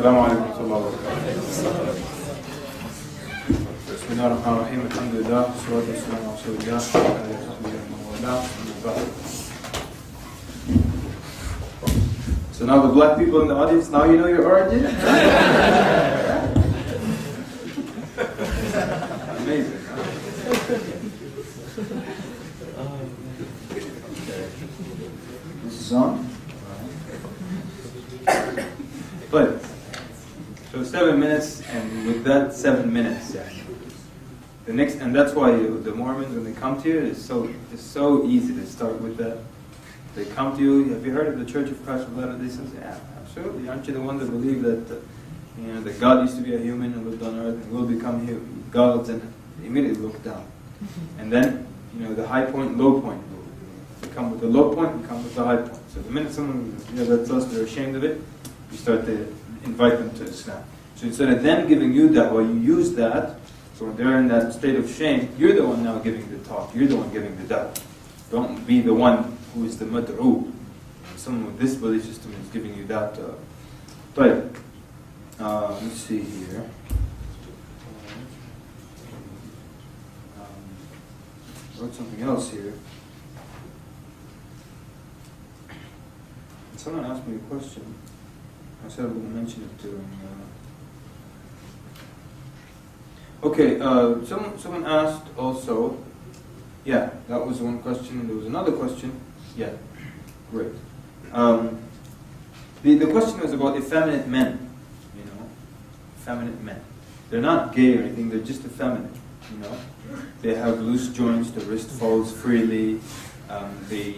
السلام عليكم ورحمة الله وبركاته. بسم الله الرحمن الرحيم. الحمد لله والصلاة والسلام على رسول الله وعلى آله وصحبه ومن والاه. So now the black people in the audience, now you know your origin? Amazing. This is on? But, so 7 minutes, and with that 7 minutes, the next, and that's why the Mormons, when they come to you, it's so easy to start with that. They come to you, have you heard of the Church of Christ of Latter-day Saints? Yeah, absolutely. Aren't you the one that believe that, that God used to be a human and lived on earth and will become gods, and immediately look down. And then, the high point, low point. You come with the low point, you come with the high point. So the minute someone, that tells they're ashamed of it, you start to invite them to Islam. So instead of them giving you that, well, you use that, so when they're in that state of shame, you're the one now giving the talk, you're the one giving the da'wah. Don't be the one who is the mad'u. Someone with this belief system is giving you that. But, let's see here. Wrote something else here. Someone asked me a question. I said I will mention it during. Okay, someone asked also. Yeah, that was one question. There was another question. Yeah, great. The question was about effeminate men. Effeminate men. They're not gay or anything. They're just effeminate. They have loose joints. The wrist falls freely.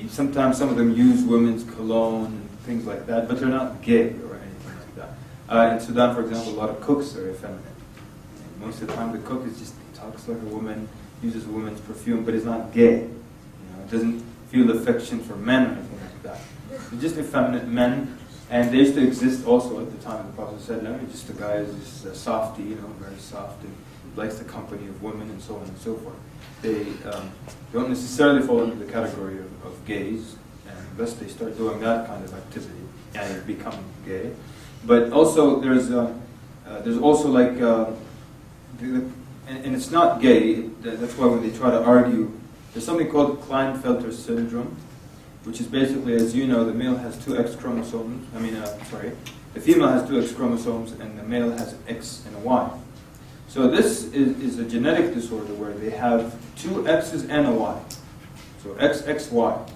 Sometimes some of them use women's cologne and things like that, but they're not gay or anything like that. In Sudan, for example, a lot of cooks are effeminate. And most of the time, the cook talks like a woman, uses a woman's perfume, but is not gay. Doesn't feel affection for men or anything like that. They're just effeminate men, and they used to exist also at the time of the Prophet ﷺ. Just a guy is just a softy, very soft, and likes the company of women and so on and so forth. They don't necessarily fall into the category of gays, unless they start doing that kind of activity and become gay. But also there's also like, and it's not gay. That's why when they try to argue, there's something called Klinefelter syndrome, which is basically, as you know, the male has 2 X chromosomes. The female has 2 X chromosomes, and the male has an X and a Y. So this is a genetic disorder where they have 2 X's and a Y. So XXY.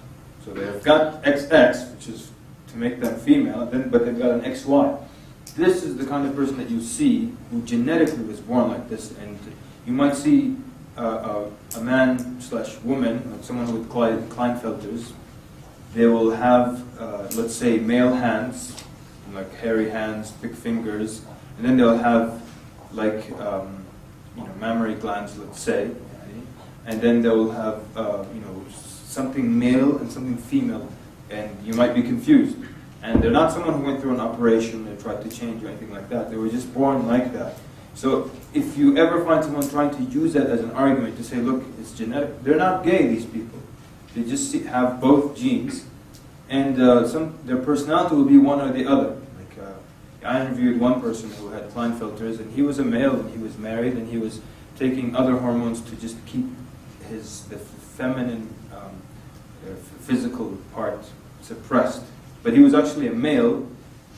So they've got XX, which is to make them female, but they've got an XY. This is the kind of person that you see who genetically was born like this, and you might see a man/woman, like someone with Klinefelters. They will have, let's say, male hands, like hairy hands, big fingers, and then they'll have like mammary glands, let's say, and then they'll have something male and something female, and you might be confused. And they're not someone who went through an operation or tried to change or anything like that. They were just born like that. So if you ever find someone trying to use that as an argument to say, look, it's genetic, they're not gay, these people. They just have both genes, and their personality will be one or the other. I interviewed one person who had Klinefelters, and he was a male, and he was married, and he was taking other hormones to just keep the feminine physical part suppressed. But he was actually a male,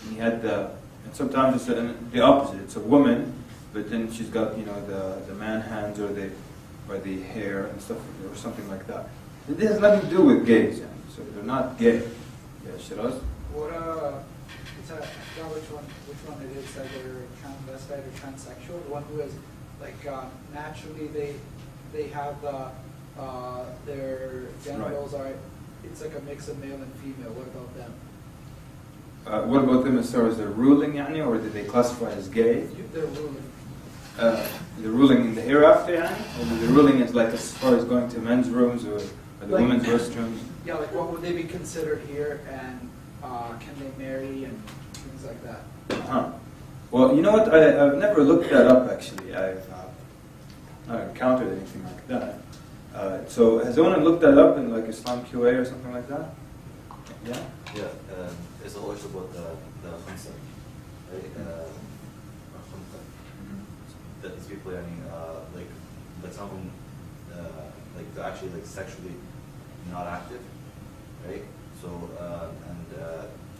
and he had and sometimes it's the opposite. It's a woman, but then she's got the man hands or the hair and stuff or something like that. It has nothing to do with gays, so they're not gay. Yeah, Shiraz? I forgot which one it is, either transvestite or transsexual. The one who is naturally they have their genitals are, it's like a mix of male and female. What about them? What about them as far as their ruling, or did they classify as gay? They're ruling. The ruling in the hereafter, or the ruling is like as far as going to men's rooms or the women's restrooms? Yeah, what would they be considered here, and can they marry and things like that? Well, you know what? I've never looked that up actually. I've not encountered anything like that. So has anyone looked that up in like Islam QA or something like that? Yeah. Yeah. It's also about the concept. Right? that these people, like some of them, like they're actually like sexually not active, right? So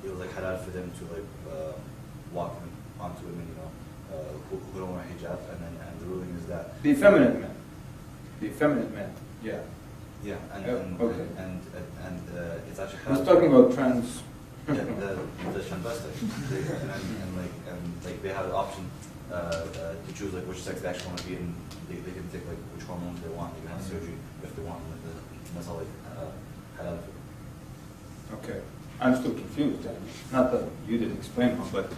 it was like halal for them to like walk onto women, who don't wear hijab, and the ruling is that The effeminate men. The effeminate men. Yeah. yeah, and okay. and it's actually I was halal. talking about trans. Yeah, the transvestite, and like they have the option to choose like which sex they actually want to be, and they can take like which hormones they want. They can have surgery if they want. That's all like halal. Okay, I'm still confused. Not that you didn't explain one, but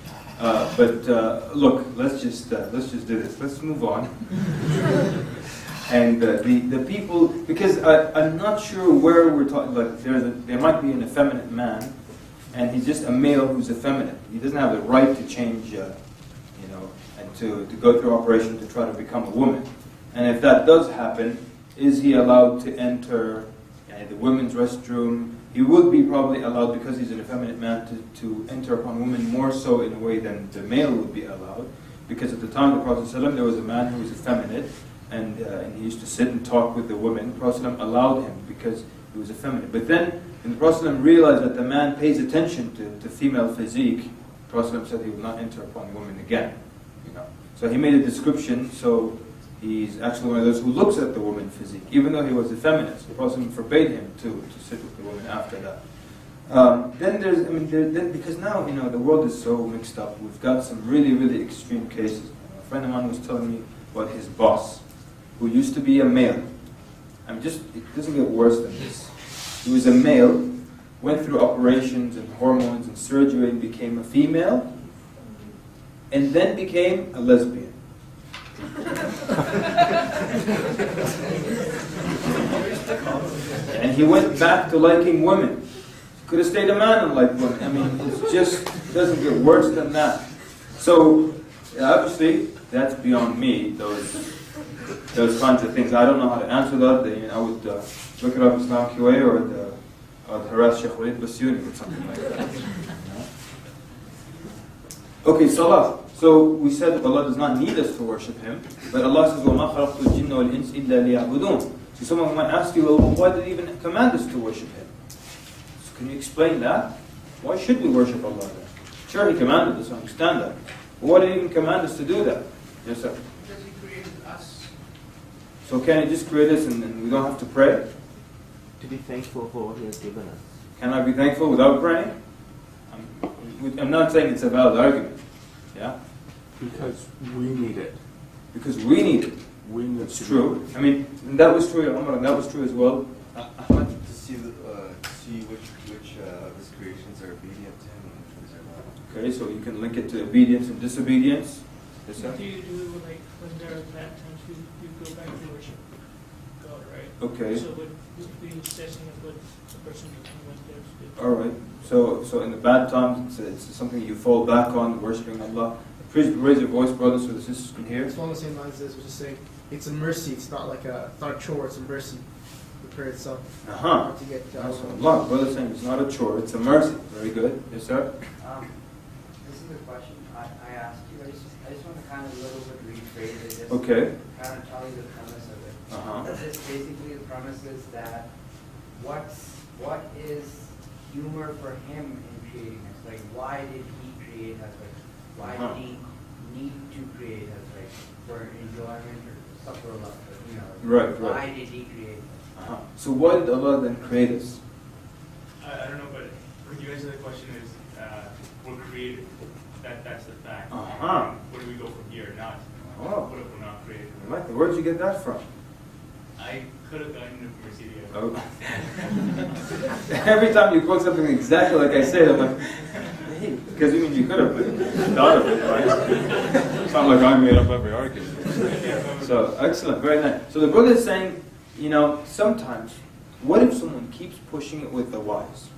look, let's just do this. Let's move on. And the people, because I'm not sure where we're talking. Like there might be an effeminate man, and he's just a male who's effeminate. He doesn't have the right to change, and to go through operation to try to become a woman. And if that does happen, is he allowed to enter the women's restroom? He would be probably allowed, because he's an effeminate man, to enter upon women more so in a way than the male would be allowed. Because at the time of the Prophet ﷺ, there was a man who was effeminate, and he used to sit and talk with the women. The Prophet ﷺ allowed him because he was effeminate. But then, when the Prophet ﷺ realized that the man pays attention to female physique, the Prophet ﷺ said he would not enter upon women again. So he made a description, so he's actually one of those who looks at the woman physique, even though he was effeminate. So the Prophet ﷺ forbade him to sit with the woman after that. Because now, the world is so mixed up. We've got some really, really extreme cases. A friend of mine was telling me about his boss, who used to be a male. It doesn't get worse than this. He was a male, went through operations and hormones and surgery and became a female, and then became a lesbian. And he went back to liking women. Could have stayed a man and liked women. It just doesn't get worse than that. So, obviously, that's beyond me, those kinds of things. I don't know how to answer that. I would look it up Islam QA or I'd harass Sheikh Walid Basuni or something like that. Okay, Salah. So we said Allah does not need us to worship Him, but Allah says, وَمَا خَلَقْتُ الْجِنَّ وَالْإِنسِ إِلَّا لِيَعْبُدُونَ. So someone might ask you, well, why did He even command us to worship Him? So can you explain that? Why should we worship Allah then? Sure, He commanded us, I understand that. But why did He even command us to do that? Yes, sir. Because He created us. So can He just create us and we don't have to pray? To be thankful for what He has given us. Can I be thankful without praying? I'm not saying it's a valid argument. Yeah? Because we need it. Because we need it. We need That's to true. And that was true, Umar, and that was true as well. Ahmad, to see which of His creations are obedient to Him and which ones are not. Okay, so you can link it to obedience and disobedience. Yes, sir? What do you do like when there are bad times? You go back to worship God, right? Okay. So would be assessing of what the person was there to do. All right. So in the bad times, it's something you fall back on, worshiping Allah. Please raise your voice, brothers, so the sisters can hear. It's one of the same lines as was just saying, it's a mercy. It's not like it's not a chore. It's a mercy. The prayer itself. Uh-huh. To get Allah, brother saying it's not a chore, it's a mercy. Very good. Yes, sir? This is a question I asked you. I just want to kind of a little bit rephrase it. Just Okay. kind of tell you the premise of it. Uh-huh. This basically the premise is that what is humor for Him in creating us? Like, why did He create us? Like, why did He need to create us? Like, for enjoyment or suffer love? Right. Why did He create us? Uh-huh. So why did Allah then create us? I don't know, but could you answer the question is, we're created. That's the fact. Uh-huh. Where do we go from here? Not. Oh. What if we're not created? Right. Where did you get that from? I could have gotten it from your CD. Oh. Every time you quote something exactly like I said, I'm like, hey, because you could have thought of it, right? It's not like I made up every argument. So, excellent, very nice. So the brother is saying, sometimes, what if someone keeps pushing it with the whys?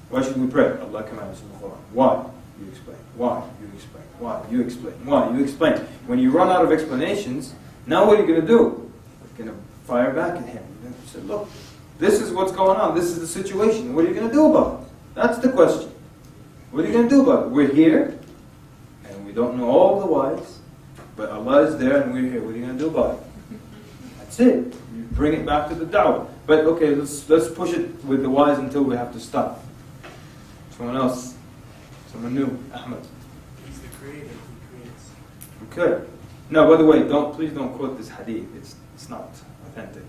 Why should we pray? Allah commands in the Quran. Why? You explain. Why? You explain. Why? You explain. Why? You explain. When you run out of explanations, now what are you going to do? You're going to fire back at him. You're going to say, look, this is what's going on. This is the situation. What are you going to do about it? That's the question. What are you going to do about it? We're here, and we don't know all the whys, But Allah is there and we're here. What are you going to do about it? That's it. You bring it back to the da'wah. But okay, let's push it with the wise until we have to stop. Someone else. Someone new. Ahmed. He's the creator, he creates. Okay. Now, by the way, please don't quote this hadith. It's not authentic.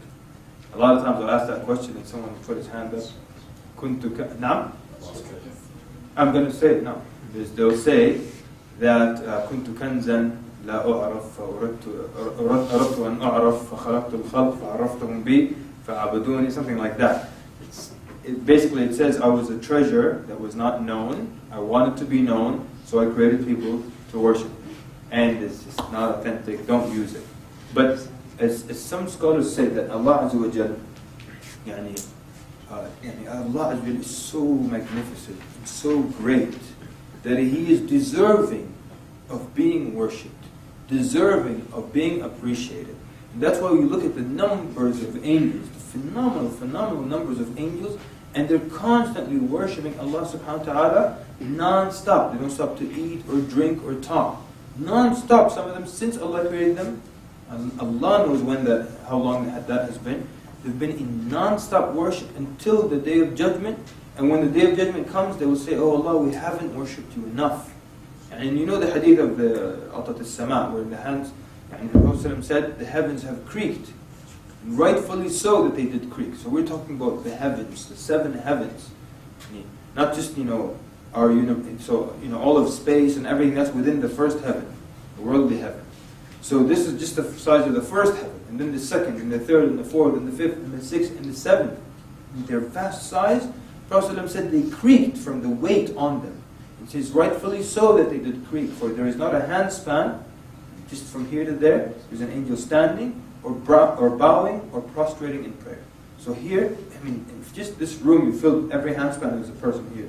A lot of times I'll ask that question and someone will put his hand up. Now, I'm going to say it now. They'll say that كنت كنزا لا أعرف أردت أن أعرف فخلقت الخلق فعرفتهم بي فعبدوني, something like that. Basically it says I was a treasure that was not known. I wanted to be known, so I created people to worship me. And it's just not authentic. Don't use it. But as some scholars say that Allah Azza wa Jal, Allah Azza wa Jal is so magnificent and so great that He is deserving of being worshipped, deserving of being appreciated. And that's why we look at the numbers of angels, the phenomenal numbers of angels, and they're constantly worshipping Allah subhanahu wa ta'ala non-stop. They don't stop to eat or drink or talk. Non-stop, some of them, since Allah created them, and Allah knows how long that has been, they've been in non-stop worship until the Day of Judgment. And when the Day of Judgment comes, they will say, "Oh Allah, we haven't worshipped you enough." And you know the hadith of the Atat al-Sama, where in the hands, and the Prophet said, the heavens have creaked. And rightfully so that they did creak. So we're talking about the heavens, the 7 heavens. Not just, our all of space and everything that's within the first heaven, the worldly heaven. So this is just the size of the first heaven, and then the second, and the third, and the fourth, and the fifth, and the sixth, and the seventh. And their vast size, Prophet said they creaked from the weight on them. It says rightfully so that they did creak, for there is not a handspan, just from here to there, there's an angel standing, or bowing, or prostrating in prayer. So here, if just this room, you filled every handspan, there's a person here.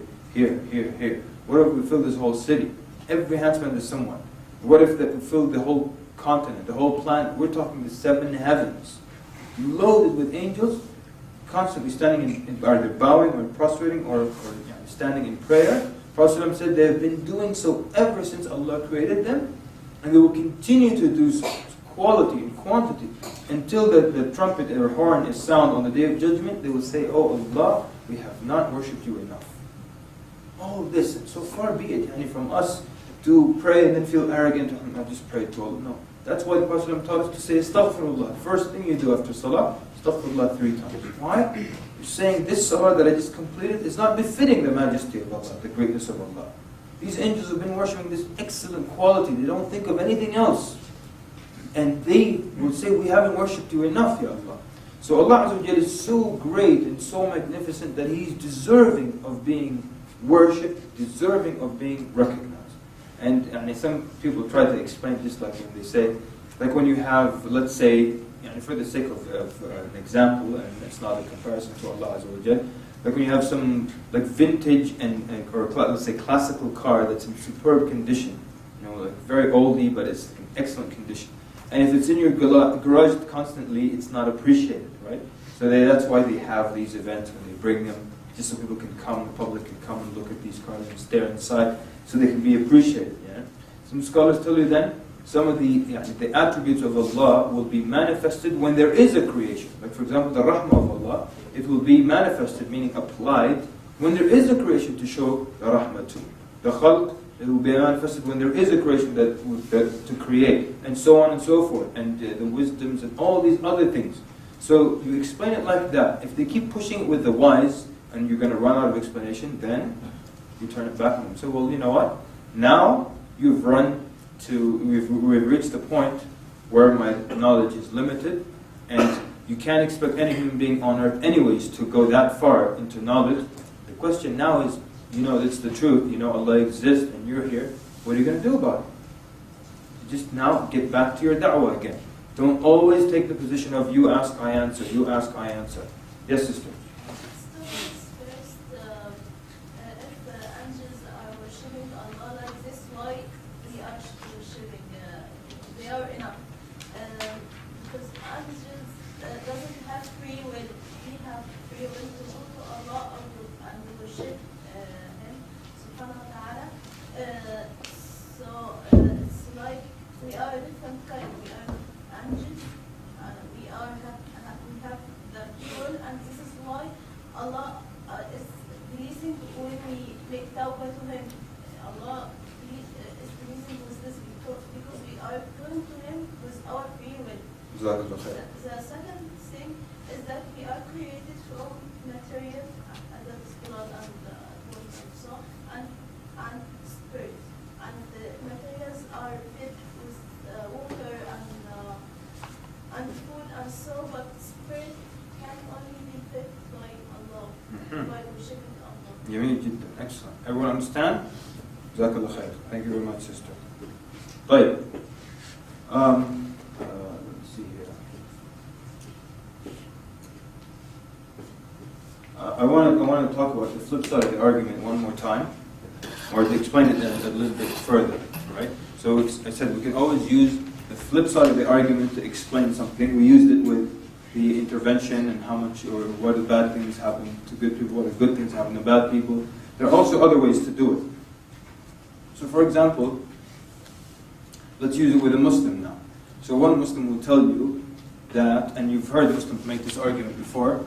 What if we filled this whole city? Every handspan is someone. What if we filled the whole continent, the whole planet? We're talking the 7 heavens, loaded with angels, constantly standing either bowing or prostrating or standing in prayer. Prophet said they have been doing so ever since Allah created them, and they will continue to do so, quality and quantity, until the trumpet or horn is sound on the Day of Judgment. They will say, "Oh Allah, we have not worshipped you enough." All this, and so far be it from us to pray and then feel arrogant, "I just prayed to Allah." No. That's why the Prophet taught us to say Astaghfirullah. First thing you do after Salah, Astaghfirullah 3 times. Why? You're saying this Salah that I just completed is not befitting the majesty of Allah, the greatness of Allah. These angels have been worshipping this excellent quality. They don't think of anything else. And they will say, "We haven't worshipped you enough, Ya Allah." So Allah Azza wa Jalla is so great and so magnificent that He's deserving of being worshipped, deserving of being recognized. And some people try to explain this like when they say, like when you have, let's say, for the sake of an example, and it's not a comparison to Allah Azza wa Jalla, like when you have some like vintage or let's say classical car that's in superb condition, like very oldie, but it's in excellent condition. And if it's in your garage constantly, it's not appreciated, right? So that's why they have these events when they bring them, just so people can come, the public can come and look at these cars and stare inside, so they can be appreciated. Yeah? Some scholars tell you then, some of the attributes of Allah will be manifested when there is a creation. Like for example, the rahmah of Allah, it will be manifested, meaning applied, when there is a creation to show the rahmah to. The khalq, it will be manifested when there is a creation to create, and so on and so forth, and the wisdoms and all these other things. So you explain it like that. If they keep pushing it with the wise, and you're going to run out of explanation, then you turn it back on them. So, well, you know what? Now we've reached the point where my knowledge is limited, and you can't expect any human being on earth anyways to go that far into knowledge. The question now is, it's the truth, Allah exists and you're here. What are you going to do about it? Just now get back to your da'wah again. Don't always take the position of you ask, I answer, you ask, I answer. Yes, sister? We are a different kind. We are angels. We have the pure, and this is why Allah is pleasing when we make tawbah to Him. Allah is pleasing with this because we are going to Him with our free will. Jazakallah khair. The second thing is that we are created from material, and that is blood and bones and so on, and spirit. And the materials are fed with water and food and so, but spirit can only be fed by Allah, by worshiping Allah. جميل جدا. Excellent. Everyone understand? جزاك الله خير. Thank you very much, sister. طيب. Let's see here. I want to talk about the flip side of the argument one more time, or to explain it a little bit further, right? So I said we can always use the flip side of the argument to explain something. We used it with the intervention and how much or what the bad things happen to good people, what the good things happen to bad people. There are also other ways to do it. So for example, let's use it with a Muslim now. So one Muslim will tell you that, and you've heard Muslims make this argument before,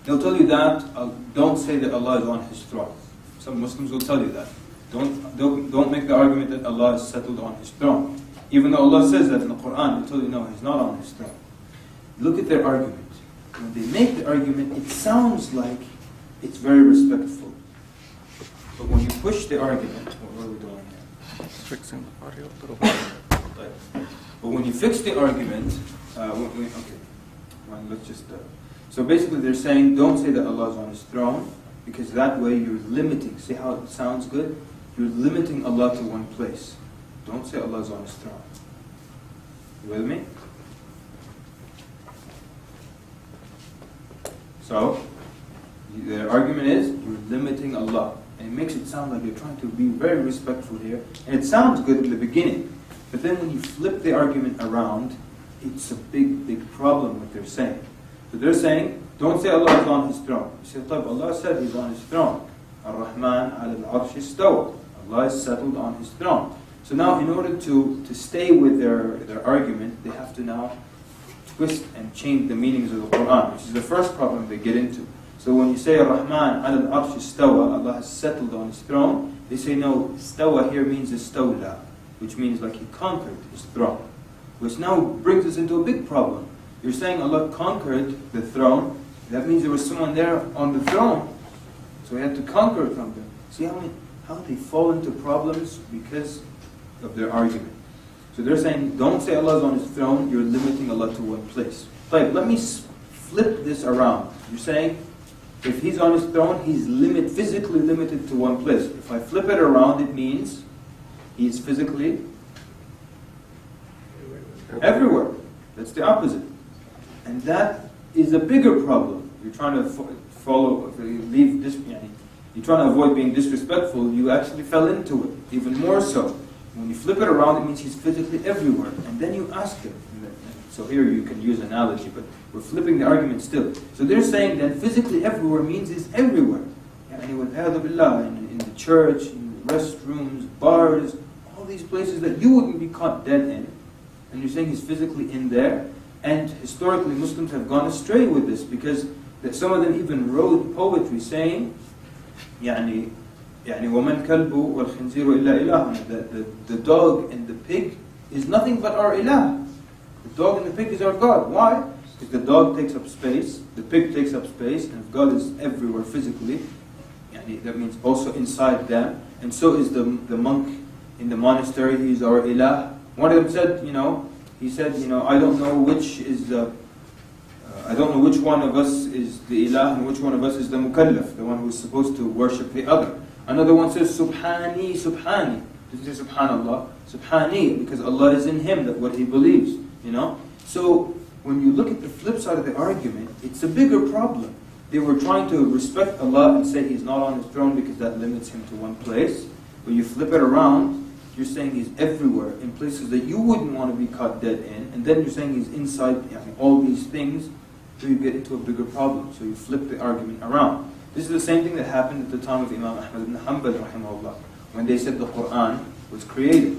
they'll tell you that don't say that Allah is on His throne. Some Muslims will tell you that. Don't make the argument that Allah is settled on His throne. Even though Allah says that in the Quran, they tell you no, He's not on His throne. Look at their argument. When they make the argument, it sounds like it's very respectful. But when you push the argument, what are we doing here? Fixing the audio a little bit. But when you fix the argument, let's just. So basically, they're saying don't say that Allah is on His throne, because that way you're limiting. See how it sounds good? You're limiting Allah to one place. Don't say Allah is on His throne. You with me? So, the argument is you're limiting Allah. And it makes it sound like you're trying to be very respectful here. And it sounds good in the beginning. But then when you flip the argument around, it's a big, big problem what they're saying. So they're saying, don't say Allah is on His throne. You say, Allah said He's on His throne. Ar-Rahman al-Arsh istawa. Allah is settled on His throne. So now in order to stay with their argument, they have to now twist and change the meanings of the Quran, which is the first problem they get into. So when you say Ar-Rahman al-Arsh istawa, Allah has settled on His throne, they say no, istawa here means istawla, which means like He conquered His throne. Which now brings us into a big problem. You're saying Allah conquered the throne, that means there was someone there on the throne. So He had to conquer something. See how they fall into problems because of their argument. So they're saying, don't say Allah is on His throne, you're limiting Allah to one place. Like, let me flip this around. You're saying, if He's on His throne, He's physically limited to one place. If I flip it around, it means He's physically everywhere. That's the opposite. And that is a bigger problem. You're trying to you're trying to avoid being disrespectful, you actually fell into it, even more so. When you flip it around, it means He's physically everywhere. And then you ask Him. So here you can use analogy, but we're flipping the argument still. So they're saying that physically everywhere means He's everywhere. In the church, in the restrooms, bars, all these places that you wouldn't be caught dead in. And you're saying He's physically in there. And historically, Muslims have gone astray with this because some of them even wrote poetry saying, وَمَا الْكَلْبُ وَالْخِنْزِيرُ إِلَّا إِلَهٌ. The dog and the pig is nothing but our ilah. The dog and the pig is our God. Why? Because the dog takes up space, the pig takes up space, and if God is everywhere physically, that means also inside them. And so is the monk in the monastery, he's our ilah. One of them said, he said, I don't know which one of us is the ilah and which one of us is the mukallaf, the one who is supposed to worship the other. Another one says, Subhani, Subhani. Doesn't say Subhanallah, Subhani, because Allah is in him, that what he believes, So when you look at the flip side of the argument, it's a bigger problem. They were trying to respect Allah and say He's not on His throne because that limits Him to one place. When you flip it around, you're saying He's everywhere, in places that you wouldn't want to be caught dead in, and then you're saying He's inside all these things, so you get into a bigger problem. So you flip the argument around. This is the same thing that happened at the time of Imam Ahmad ibn Hanbal rahimahullah, when they said the Quran was created.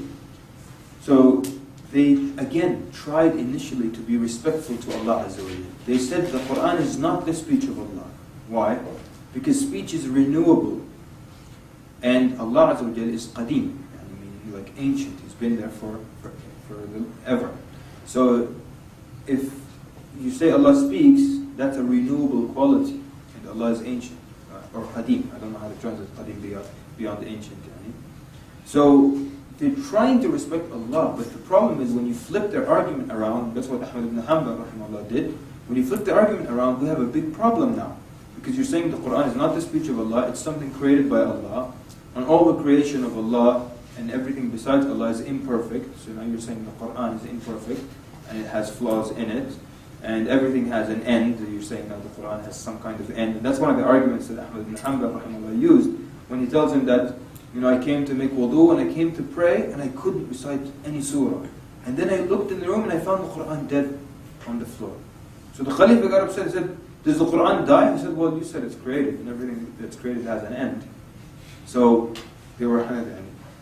So they again tried initially to be respectful to Allah Azza wa Jalla. They said the Quran is not the speech of Allah. Why? Because speech is renewable. And Allah Azza wa Jalla is qadim, meaning like ancient. He's been there for ever. So if you say Allah speaks, that's a renewable quality. And Allah is ancient. Or qadim. I don't know how to translate qadim beyond the ancient. So they're trying to respect Allah, but the problem is when you flip their argument around, that's what Ahmad ibn Hanbal rahimahullah did. When you flip the argument around, we have a big problem now. Because you're saying the Quran is not the speech of Allah, it's something created by Allah. And all the creation of Allah and everything besides Allah is imperfect. So now you're saying the Quran is imperfect and it has flaws in it. And everything has an end. You're saying now the Quran has some kind of end. And that's one of the arguments that Ahmad ibn Hanbal rahimahullah used when he tells him that, I came to make wudu and I came to pray and I couldn't recite any surah. And then I looked in the room and I found the Quran dead on the floor. So the Khalifa got upset and said, does the Quran die? He said, well, you said it's created and everything that's created has an end. So they were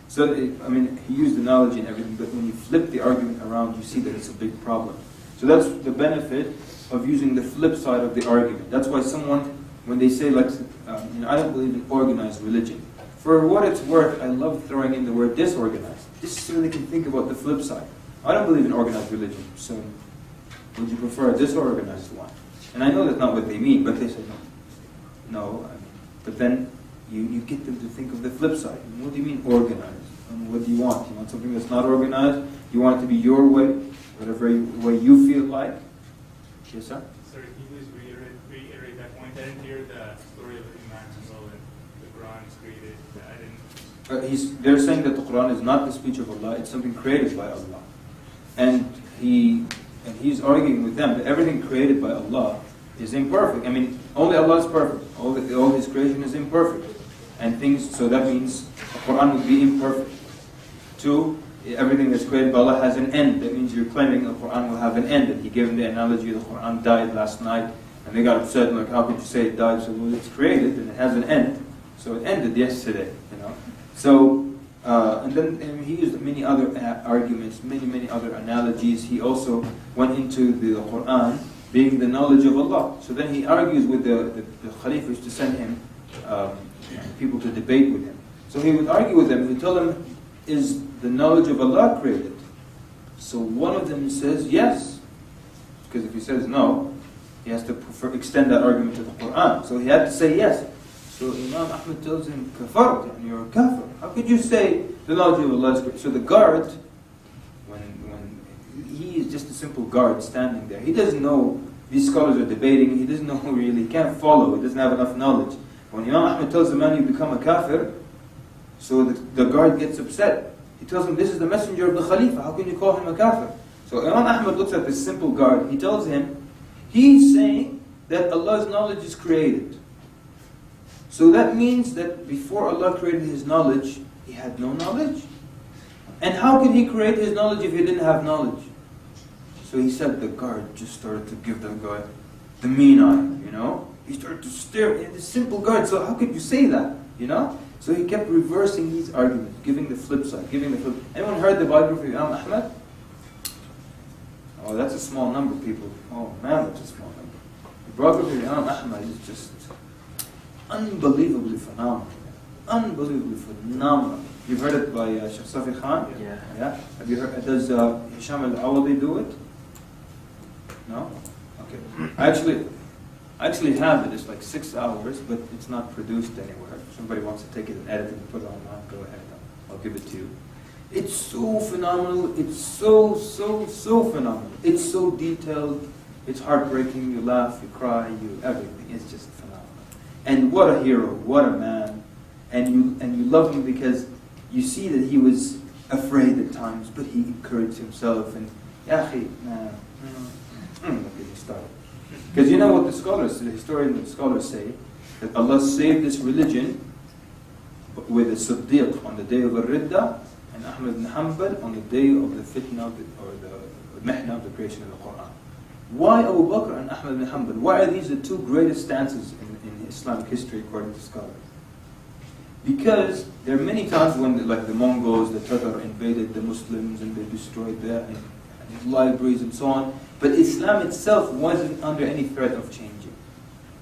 So he used analogy and everything, but when you flip the argument around, you see that it's a big problem. So that's the benefit of using the flip side of the argument. That's why someone, when they say I don't believe in organized religion. For what it's worth, I love throwing in the word disorganized, just so they can think about the flip side. I don't believe in organized religion, so would you prefer a disorganized one? And I know that's not what they mean, but they say no. But then you get them to think of the flip side. What do you mean organized? What do you want? You want something that's not organized? You want it to be your way, whatever way you feel like? Yes, sir? Sorry, can you please reiterate that point? I didn't hear the story of Imam and the Quran is created. I didn't. They're saying that the Quran is not the speech of Allah, it's something created by Allah. And he's arguing with them that everything created by Allah is imperfect. Only Allah is perfect. All His creation is imperfect. So that means the Quran would be imperfect. 2, everything that's created by Allah has an end. That means you're claiming the Quran will have an end. And he gave them the analogy, the Quran died last night. And they got upset, how could you say it died? So, well, it's created and it has an end. So it ended yesterday, So, and then he used many other arguments, many other analogies. He also went into the Quran being the knowledge of Allah. So then he argues with the Khalifas to send him people to debate with him. So he would argue with them, he would tell them, is the knowledge of Allah created? So one of them says yes. Because if he says no, he has to extend that argument to the Quran. So he had to say yes. So Imam Ahmad tells him, kafar, you're a kafir. How could you say the knowledge of Allah is created? So the guard, when he is just a simple guard standing there, he doesn't know, these scholars are debating, he doesn't know really, he can't follow, he doesn't have enough knowledge. When Imam Ahmad tells the man you become a kafir, so the guard gets upset. He tells him, this is the messenger of the Khalifa, how can you call him a kafir? So Imam Ahmad looks at this simple guard, he tells him, he's saying that Allah's knowledge is created. So that means that before Allah created His knowledge, He had no knowledge. And how could He create His knowledge if He didn't have knowledge? So he said the guard just started to give the guy the mean eye, He started to stare at the simple guard, so how could you say that, So he kept reversing these arguments, giving the flip side, Anyone heard the biography of Imam Ahmad? Oh, that's a small number, people. Oh man, that's a small number. The biography of Imam Ahmad is just unbelievably phenomenal. Unbelievably phenomenal. You've heard it by Sheikh Safi Khan? Yeah. Have you heard? Does Hisham al-Awadi do it? No? Okay. I actually have it. It's like 6 hours, but it's not produced anywhere. If somebody wants to take it and edit it and put it online, go ahead. I'll give it to you. It's so phenomenal. It's so phenomenal. It's so detailed. It's heartbreaking. You laugh, you cry, everything. It's just phenomenal. And what a hero, what a man. And you love him because you see that he was afraid at times, but he encouraged himself. And look at he started. Because you know what the historians and scholars say, that Allah saved this religion with a Siddiq on the day of Al-Ridda, and Ahmad ibn Hanbal on the day of the fitna or the mihna of the creation of the Quran. Why Abu Bakr and Ahmad ibn Hanbal? Why are these the two greatest stances in Islamic history according to scholars? Because there are many times when, like the Mongols, the Tatar invaded the Muslims and they destroyed their libraries and so on. But Islam itself wasn't under any threat of changing.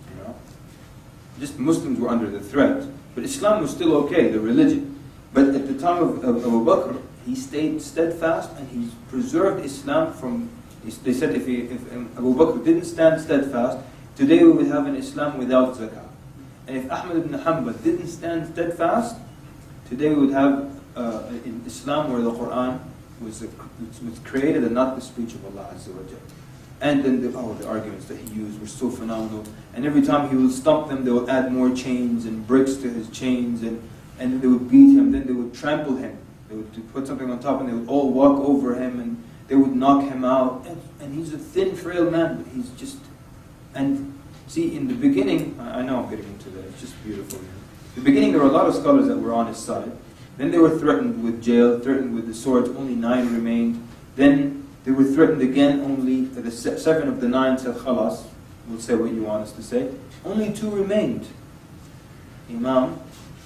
You know, just Muslims were under the threat, but Islam was still okay, the religion. But at the time of Abu Bakr, he stayed steadfast and he preserved Islam from. They said if Abu Bakr didn't stand steadfast, today we would have an Islam without zakah. And if Ahmad ibn Hanbal didn't stand steadfast, today we would have in Islam where the Quran was created and not the speech of Allah Azza wa Jalla. And then the arguments that he used were so phenomenal. And every time he would stump them, they would add more chains and bricks to his chains, and then they would beat him, then they would trample him. They would put something on top and they would all walk over him and they would knock him out. And he's a thin, frail man, but he's just... And see, in the beginning, I know I'm getting into that, it's just beautiful. In the beginning, there were a lot of scholars that were on his side. Then they were threatened with jail, threatened with the swords, only 9 remained. Then they were threatened again, only the 7 of the 9 said, khalas, we'll say what you want us to say. Only 2 remained. Imam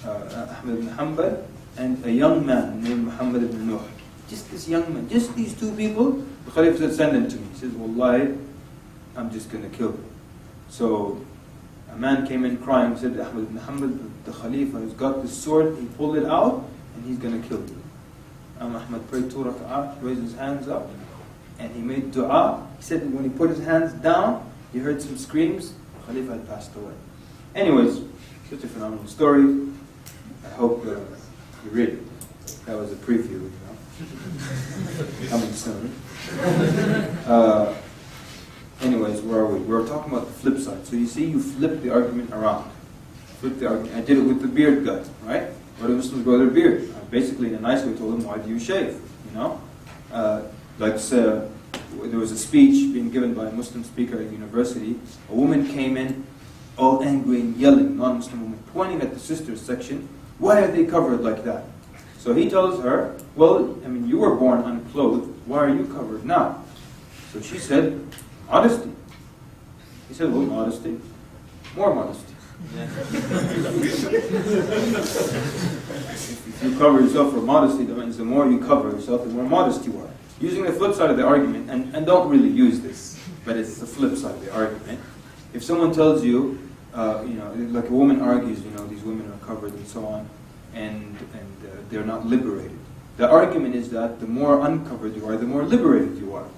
Ahmad ibn Hanbal and a young man named Muhammad ibn Nuh. Just this young man, just these 2 people, the Khalif said, send them to me. He says, Wallahi, I'm just going to kill them. So a man came in crying, said, Ahmad ibn Hanbal, the Khalifa has got the sword, he pulled it out, and he's going to kill you. Ahmad prayed 2 rak'ah, raised his hands up, and he made dua. He said that when he put his hands down, he heard some screams, the Khalifa had passed away. Anyways, such a phenomenal story. I hope you read it. That was a preview, you know. Coming soon. Anyways, where are we? We were talking about the flip side. So you see, you flip the argument around. Flip the argument. I did it with the beard guy, right? Why do Muslims grow their beard? Basically, in a nice way, told him, why do you shave? You know? There was a speech being given by a Muslim speaker at university. A woman came in, all angry and yelling, non-Muslim woman, pointing at the sisters section. Why are they covered like that? So he tells her, well, I mean, you were born unclothed. Why are you covered now? So she said, modesty. He said, well, modesty. More modesty. If you cover yourself for modesty, that means the more you cover yourself, the more modest you are. Using the flip side of the argument, and don't really use this, but it's the flip side of the argument. If someone tells you, like a woman argues, these women are covered and so on, and they're not liberated. The argument is that the more uncovered you are, the more liberated you are.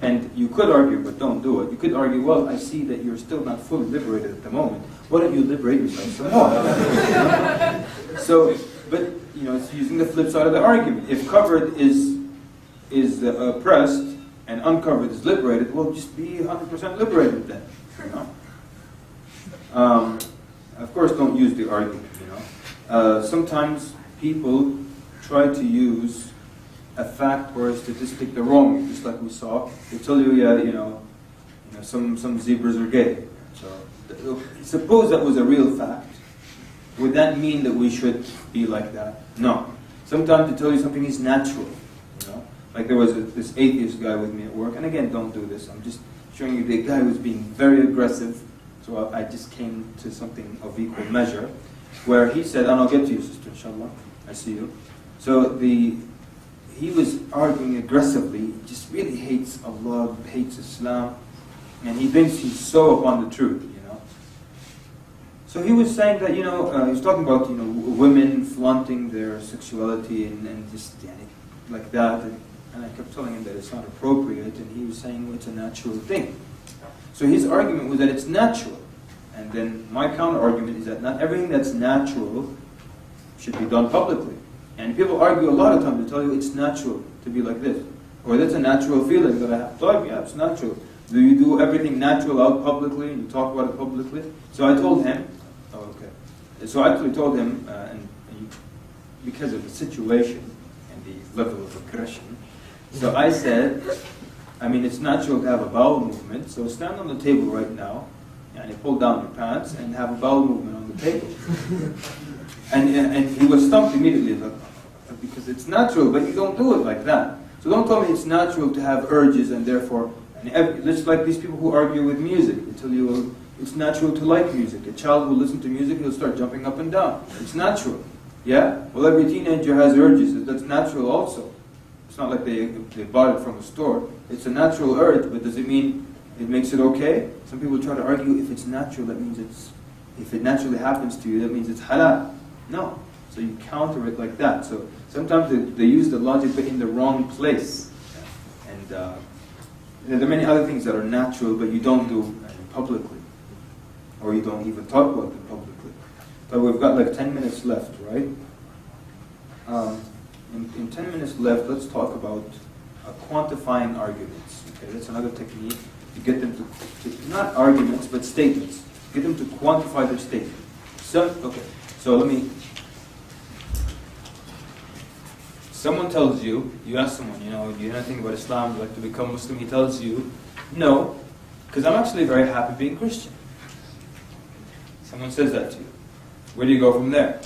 And you could argue, but don't do it. You could argue, well, I see that you're still not fully liberated at the moment. Why don't you liberate yourself some more? So, but it's using the flip side of the argument. If covered is oppressed and uncovered is liberated, well, just be 100% liberated then. Of course, don't use the argument. Sometimes people try to use a fact or a statistic the wrong way, just like we saw. They tell you, some zebras are gay. So suppose that was a real fact. Would that mean that we should be like that? No. Sometimes they tell you something is natural. Like there was this atheist guy with me at work, and again, don't do this. I'm just showing you the guy was being very aggressive. So I just came to something of equal measure, where he said, and I'll get to you, sister, inshallah. I see you. So he was arguing aggressively. He just really hates Allah, hates Islam, and he thinks he's so upon the truth. So he was saying that he was talking about women flaunting their sexuality and just like that, and I kept telling him that it's not appropriate, and he was saying, well, it's a natural thing. So his argument was that it's natural, and then my counter argument is that not everything that's natural should be done publicly. And people argue a lot of times. They tell you it's natural to be like this, or that's a natural feeling that I have. So yeah, it's natural. Do you do everything natural out publicly and you talk about it publicly? So I told him, So I actually told him, because of the situation and the level of aggression, so I said, it's natural to have a bowel movement, so stand on the table right now, and pull down your pants and have a bowel movement on the table. And he was stumped immediately, because it's natural, but you don't do it like that. So don't tell me it's natural to have urges and therefore, it's like these people who argue with music. They tell you, it's natural to like music. A child will listen to music, he'll start jumping up and down. It's natural. Yeah? Well, every teenager has urges. That's natural also. It's not like they bought it from a store. It's a natural urge, but does it mean it makes it okay? Some people try to argue if it's natural, that means if it naturally happens to you, that means it's halal. No. So you counter it like that. So sometimes they use the logic but in the wrong place. And there are many other things that are natural but you don't do publicly. Or you don't even talk about them publicly. But we've got like 10 minutes left, right? In 10 minutes left, let's talk about quantifying arguments. Okay, that's another technique. You get them to not arguments, but statements. Get them to quantify their statement. So let me... Someone tells you, you ask someone, do you know anything about Islam, would you like to become Muslim? He tells you, no, because I'm actually very happy being Christian. Someone says that to you. Where do you go from there?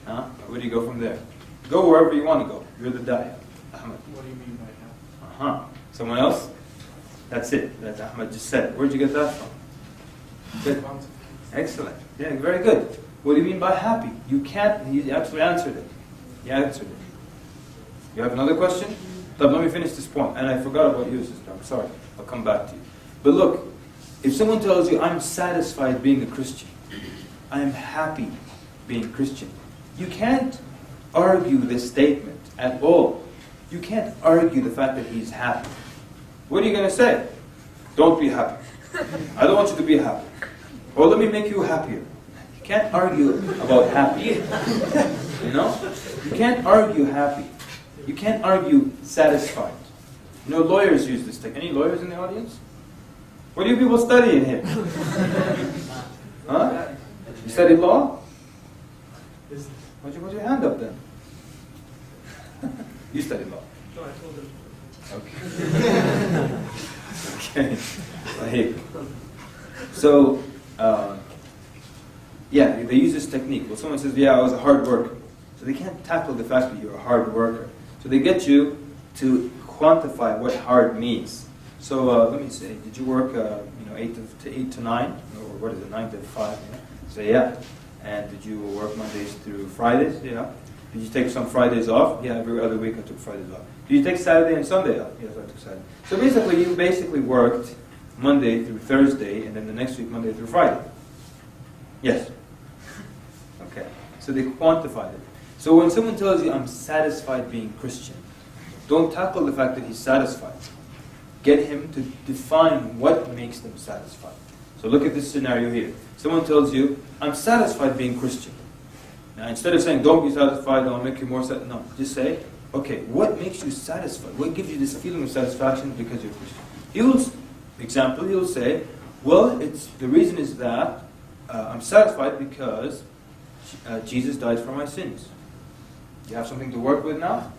Huh? Where do you go from there? Go wherever you want to go. You're the Dawah. Ahmed. What do you mean by that? Someone else? That's it. That's Ahmed just said it. Where'd you get that from? Good. Excellent. Yeah, very good. What do you mean by happy? You can't. He actually answered it. He answered it. You have another question? Let me finish this point. And I forgot about you, sister. I'm sorry. I'll come back to you. But look, if someone tells you, I'm satisfied being a Christian, I am happy being Christian, you can't argue this statement at all. You can't argue the fact that he's happy. What are you going to say? Don't be happy. I don't want you to be happy. Or let me make you happier. You can't argue about happy. You can't argue happy. You can't argue satisfied. Lawyers use this technique. Any lawyers in the audience? What do you people study in here? Huh? You study law? Why'd you put your hand up then? You study law. So I told him. Okay. Okay. So, they use this technique. Well, someone says, I was a hard worker. So they can't tackle the fact that you're a hard worker. So they get you to quantify what hard means. So let me say, did you work 8 to 9? Or what is it, 9 to 5? Say, yeah. And did you work Mondays through Fridays? Yeah. Did you take some Fridays off? Yeah, every other week I took Fridays off. Did you take Saturday and Sunday off? Yes, I took Saturday. So basically, you worked Monday through Thursday, and then the next week, Monday through Friday. Yes? Okay. So they quantified it. So when someone tells you, I'm satisfied being Christian, don't tackle the fact that he's satisfied. Get him to define what makes them satisfied. So look at this scenario here. Someone tells you, I'm satisfied being Christian. Now instead of saying, don't be satisfied, I'll make you more satisfied. No, just say, okay, what makes you satisfied? What gives you this feeling of satisfaction because you're Christian? He'll say, well, the reason is that I'm satisfied because Jesus died for my sins. You have something to work with now?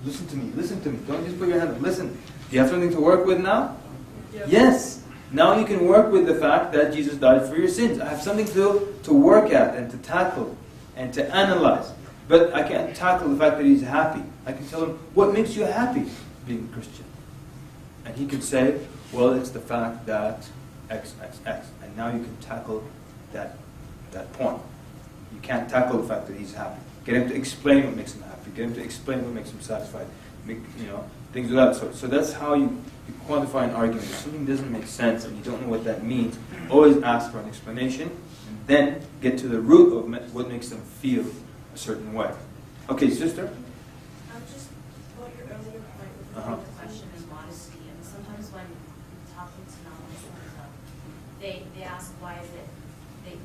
Listen to me. Don't just put your hand up. Listen. Do you have something to work with now? Yes. Now you can work with the fact that Jesus died for your sins. I have something to work at and to tackle and to analyze. But I can't tackle the fact that he's happy. I can tell him, what makes you happy being a Christian? And he can say, well, it's the fact that X, X, X. And now you can tackle that point. You can't tackle the fact that he's happy. Get him to explain what makes him happy. Get him to explain what makes him satisfied. Things of that sort. So that's how you quantify an argument. If something doesn't make sense and you don't know what that means, always ask for an explanation and then get to the root of what makes them feel a certain way. Okay, sister? Just about your earlier point with the question is modesty. And sometimes when talking to non-Muslims, they ask why is it,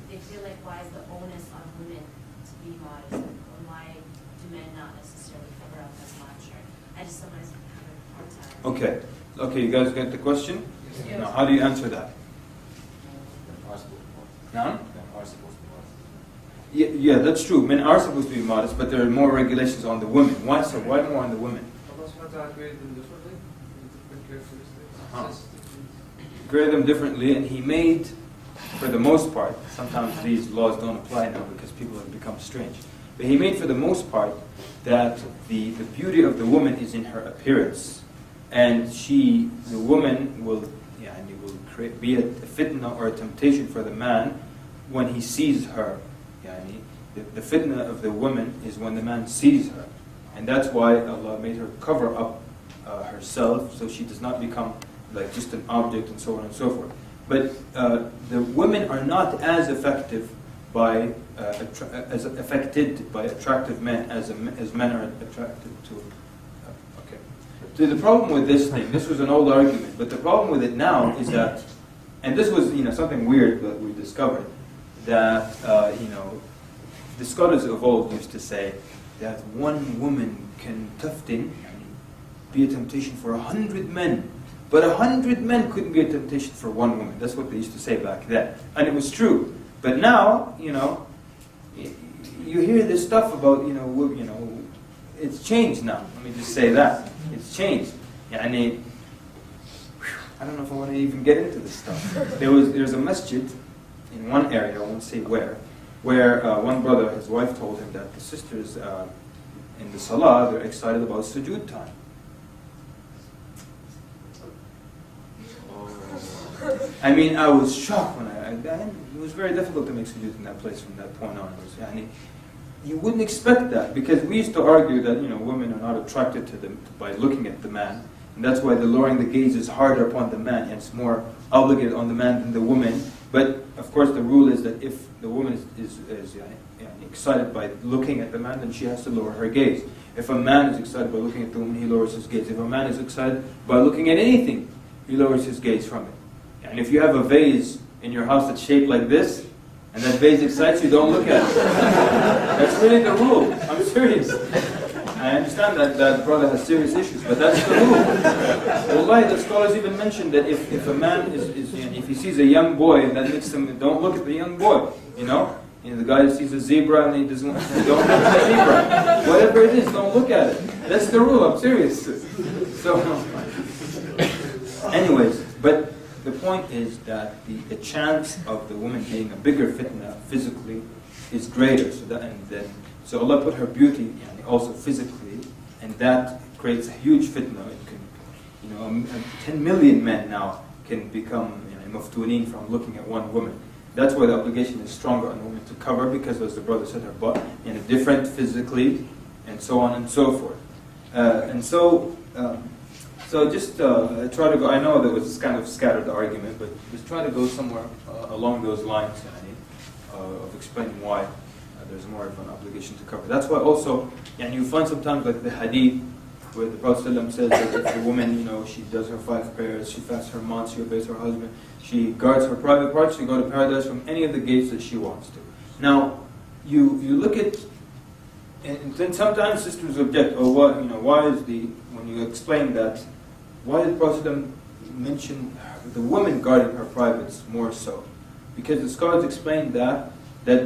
they feel like why is the onus on women to be modest? And why do men not necessarily cover up as much? I just sometimes have a hard time. Okay, you guys get the question? Yes. Now, how do you answer that? No? Yeah, that's true. Men are supposed to be modest, but there are more regulations on the women. Why so? Why more on the women? Created them differently, and He made, for the most part, sometimes these laws don't apply now because people have become strange, but He made for the most part that the beauty of the woman is in her appearance, and the woman will be a fitna or a temptation for the man when he sees her. Yani, the fitna of the woman is when the man sees her. And that's why Allah made her cover up herself so she does not become like just an object and so on and so forth. But the women are not as effective by as affected by attractive men as men are attracted to. Okay. So the problem with this thing, this was an old argument, but the problem with it now is that, and this was something weird that we discovered, that the scholars of old used to say that one woman can tuftin, be a temptation for 100 men. But 100 men couldn't be a temptation for one woman. That's what they used to say back then. And it was true. But now, you hear this stuff about, it's changed now. Let me just say that. It's changed. I don't know if I want to even get into this stuff. There's a masjid in one area, I won't say where one brother, his wife told him that the sisters in the salah, they're excited about sujood time. I mean, I was shocked when it was very difficult to make sujood in that place from that point on. You wouldn't expect that, because we used to argue that women are not attracted to them by looking at the man, and that's why the lowering the gaze is harder upon the man, and it's more obligated on the man than the woman. But of course, the rule is that if the woman is excited by looking at the man, then she has to lower her gaze. If a man is excited by looking at the woman, he lowers his gaze. If a man is excited by looking at anything, he lowers his gaze from it. And if you have a vase in your house that's shaped like this, and that vase excites you, don't look at it. That's really the rule. I'm serious. I understand that brother has serious issues, but that's the rule. Wallahi, the scholars even mentioned that if a man if he sees a young boy, and that makes him, don't look at the young boy, the guy sees a zebra and he doesn't want to, don't look at the zebra. Whatever it is, don't look at it. That's the rule, I'm serious. So, anyways, but the point is that the chance of the woman getting a bigger fitna physically is greater. So Allah put her beauty also physically, and that creates a huge fitna. It can, 10 million men now can become maftuneen from looking at one woman. That's why the obligation is stronger on the woman to cover, because as the brother said, her butt different physically, and so on and so forth. So just try to go, I know that was kind of scattered the argument, but just try to go somewhere along those lines of explaining why there's more of an obligation to cover. That's why also, you find sometimes like the hadith, where the Prophet ﷺ says that if the woman, she does her 5 prayers, she fasts her month, she obeys her husband, she guards her private parts, she go to paradise from any of the gates that she wants to. Now, you look at, and then sometimes sisters object, why is when you explain that, why did the Prophet mention the woman guarding her privates more so? Because the scholars explained that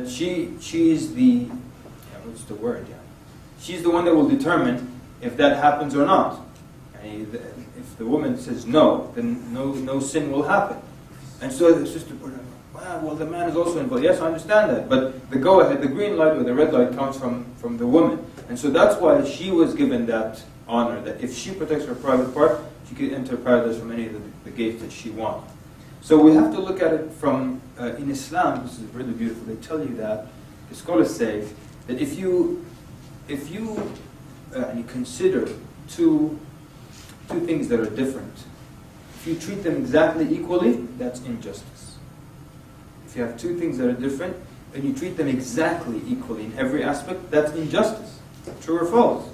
she is the, what's the word? She's the one that will determine if that happens or not. And if the woman says no, then no sin will happen. And so the sister put her, well, the man is also involved. Yes, I understand that. But the go-ahead, the green light or the red light comes from the woman. And so that's why she was given that honor, that if she protects her private part, she could enter paradise from any of the gates that she wants. So we have to look at it from, in Islam, this is really beautiful, they tell you that, the scholars say, that if you consider two things that are different, if you treat them exactly equally, that's injustice. If you have two things that are different, and you treat them exactly equally in every aspect, that's injustice. True or false?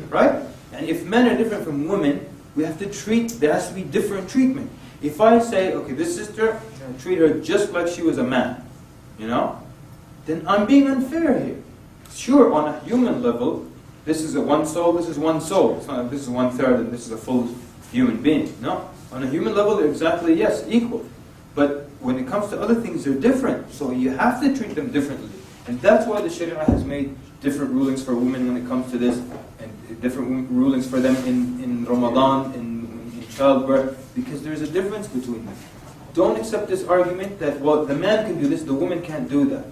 Right? And if men are different from women, there has to be different treatment. If I say, okay, this sister, treat her just like she was a man, then I'm being unfair here. Sure, on a human level, this is one soul, this is one soul. It's not like this is 1/3 and this is a full human being. No. On a human level, they're exactly, yes, equal. But when it comes to other things, they're different. So you have to treat them differently. And that's why the Sharia has made different rulings for women when it comes to this, and different rulings for them in Ramadan, in childbirth, because there's a difference between them. Don't accept this argument that, well, the man can do this, the woman can't do that.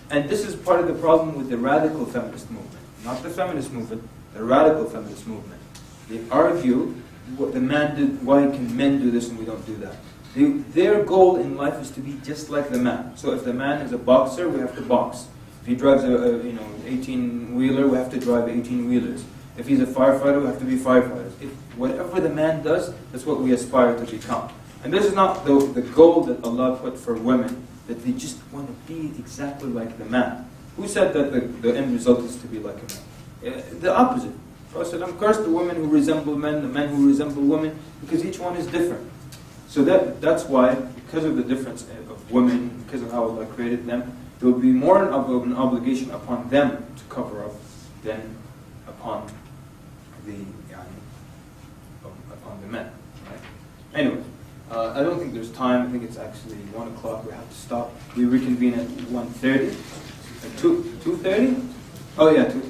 And this is part of the problem with the radical feminist movement. Not the feminist movement, the radical feminist movement. They argue what the man did, why can men do this and we don't do that? Their goal in life is to be just like the man. So if the man is a boxer, we have to box. If he drives a 18-wheeler, we have to drive 18-wheelers. If he's a firefighter, we have to be firefighters. If whatever the man does, that's what we aspire to become. And this is not the goal that Allah put for women, that they just want to be exactly like the man. Who said that the end result is to be like a man? The opposite. Prophet cursed the women who resemble men, the men who resemble women, because each one is different. So that's why, because of the difference of women, because of how Allah created them, there will be more of an obligation upon them to cover up than upon the men. Right? Anyway, I don't think there's time. I think it's actually 1 o'clock. We have to stop. We reconvene at 1:30. At 2:30? Oh yeah, 2.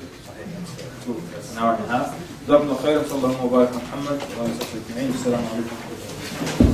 That's an hour and a half. جزاكم الله خيرا. صلى الله وبارك على محمد وعلى اله وصحبه اجمعين. السلام عليكم.